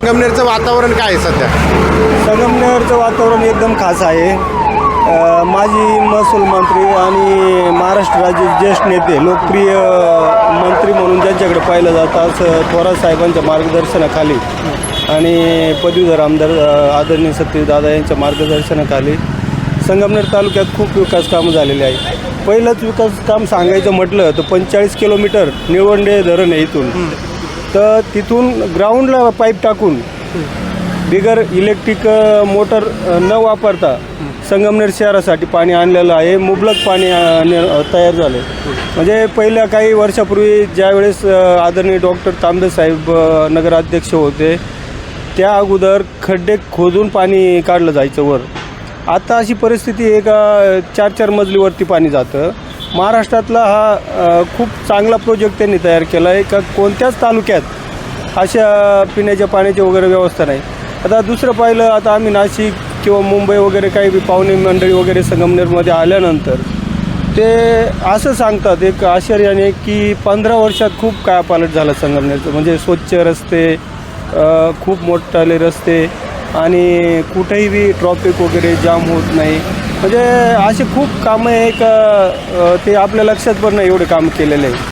संगमनेरचं वातावरण काय आहे सध्या? संगमनेरचं वातावरण एकदम खास आहे. माजी महसूल मंत्री आणि महाराष्ट्र राज्याचे ज्येष्ठ नेते, लोकप्रिय मंत्री म्हणून ज्यांच्याकडे पाहिलं जातं असं थोरात साहेबांच्या मार्गदर्शनाखाली आणि पदवीधर आमदार आदरणीय सतीशदादा यांच्या मार्गदर्शनाखाली संगमनेर तालुक्यात खूप विकास कामं झालेली आहे. पहिलंच विकास काम सांगायचं म्हटलं तर 45 किलोमीटर निळवंडे धरण आहे इथून, तर तिथून ग्राउंडला पाईप टाकून बिगर इलेक्ट्रिक मोटर न वापरता संगमनेर शहरासाठी पाणी आणलेलं आहे. मुबलक पाणी तयार झालं. म्हणजे पहिल्या काही वर्षापूर्वी ज्यावेळेस आदरणीय डॉक्टर तांबे साहेब नगराध्यक्ष होते त्या अगोदर खड्डे खोदून पाणी काढलं जायचं वर. आता अशी परिस्थिती आहे का 4-4 मजलीवरती पाणी जातं. महाराष्ट्रातला हा खूप चांगला प्रोजेक्ट त्यांनी तयार केला आहे का कोणत्याच तालुक्यात अशा पिण्याच्या पाण्याची वगैरे व्यवस्था नाही. आता दुसरं पाहिलं, आता आम्ही नाशिक किंवा मुंबई वगैरे काही पाहुणे मंडळी वगैरे संगमनेरमध्ये आल्यानंतर ते असं सांगतात एक आश्चर्याने की 15 वर्षात खूप कायापालट झाला संगमनेरचं. म्हणजे स्वच्छ रस्ते, खूप मोठाले रस्ते आणि कुठेही बी ट्रॉफिक वगैरे जाम होत नाही. म्हणजे असे खूप कामं आहे का ते आपल्या लक्षात पण नाही एवढे काम केलेले आहे.